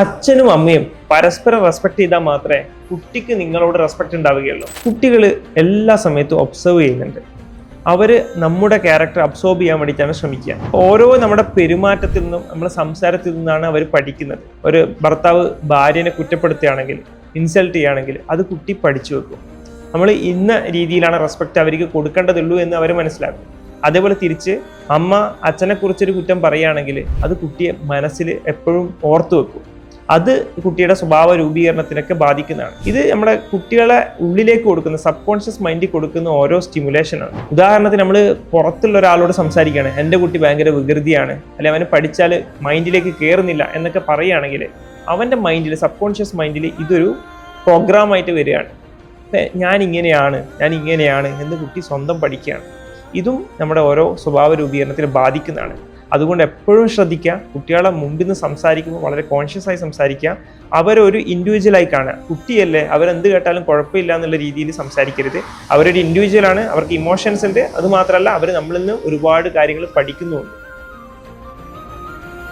അച്ഛനും അമ്മയും പരസ്പരം റെസ്പെക്ട് ചെയ്താൽ മാത്രമേ കുട്ടിക്ക് നിങ്ങളോട് റെസ്പെക്ട് ഉണ്ടാവുകയുള്ളൂ. കുട്ടികൾ എല്ലാ സമയത്തും ഒബ്സർവ് ചെയ്യുന്നുണ്ട്. അവർ നമ്മുടെ ക്യാരക്ടർ അബ്സോർബ് ചെയ്യാൻ വേണ്ടിയിട്ടാണ് ശ്രമിക്കുക. ഓരോ നമ്മുടെ പെരുമാറ്റത്തിൽ നിന്നും നമ്മുടെ സംസാരത്തിൽ നിന്നാണ് അവർ പഠിക്കുന്നത്. ഒരു ഭർത്താവ് ഭാര്യനെ കുറ്റപ്പെടുത്തുകയാണെങ്കിൽ, ഇൻസൾട്ട് ചെയ്യുകയാണെങ്കിൽ അത് കുട്ടി പഠിച്ചു വെക്കും. നമ്മൾ ഇന്ന രീതിയിലാണ് റെസ്പെക്ട് അവർക്ക് കൊടുക്കേണ്ടതുള്ളൂ എന്ന് അവർ മനസ്സിലാക്കും. അതേപോലെ തിരിച്ച് അമ്മ അച്ഛനെ കുറിച്ചൊരു കുറ്റം പറയുകയാണെങ്കിൽ അത് കുട്ടിയെ മനസ്സിൽ എപ്പോഴും ഓർത്തു വെക്കും. അത് കുട്ടിയുടെ സ്വഭാവ രൂപീകരണത്തിനൊക്കെ ബാധിക്കുന്നതാണ്. ഇത് നമ്മുടെ കുട്ടികളെ ഉള്ളിലേക്ക് കൊടുക്കുന്ന സബ് കോൺഷ്യസ് മൈൻഡിൽ കൊടുക്കുന്ന ഓരോ സ്റ്റിമുലേഷനാണ്. ഉദാഹരണത്തിന് നമ്മൾ പുറത്തുള്ള ഒരാളോട് സംസാരിക്കുകയാണ്, എൻ്റെ കുട്ടി ഭയങ്കര വികൃതിയാണ്, അല്ലെങ്കിൽ അവന് പഠിച്ചാൽ മൈൻഡിലേക്ക് കയറുന്നില്ല എന്നൊക്കെ പറയുകയാണെങ്കിൽ അവൻ്റെ മൈൻഡിൽ, സബ് കോൺഷ്യസ് മൈൻഡിൽ ഇതൊരു പ്രോഗ്രാമായിട്ട് വരികയാണ്. ഞാൻ ഇങ്ങനെയാണ് എന്ന് കുട്ടി സ്വന്തം പഠിക്കുകയാണ്. ഇതും നമ്മുടെ ഓരോ സ്വഭാവ രൂപീകരണത്തിൽ ബാധിക്കുന്നതാണ്. അതുകൊണ്ട് എപ്പോഴും ശ്രദ്ധിക്കുക, കുട്ടികളെ മുമ്പിൽ നിന്ന് സംസാരിക്കുമ്പോൾ വളരെ കോൺഷ്യസ് ആയി സംസാരിക്കുക. അവരൊരു ഇൻഡിവിജ്വലായി കാണുക. കുട്ടിയല്ലേ, അവരെന്ത് കേട്ടാലും കുഴപ്പമില്ല എന്നുള്ള രീതിയിൽ സംസാരിക്കരുത്. അവരൊരു ഇൻഡിവിജ്വലാണ്, അവർക്ക് ഇമോഷൻസ് ഉണ്ട്. അതുമാത്രമല്ല അവർ നമ്മളിൽ നിന്ന് ഒരുപാട് കാര്യങ്ങൾ പഠിക്കുന്നുമുണ്ട്.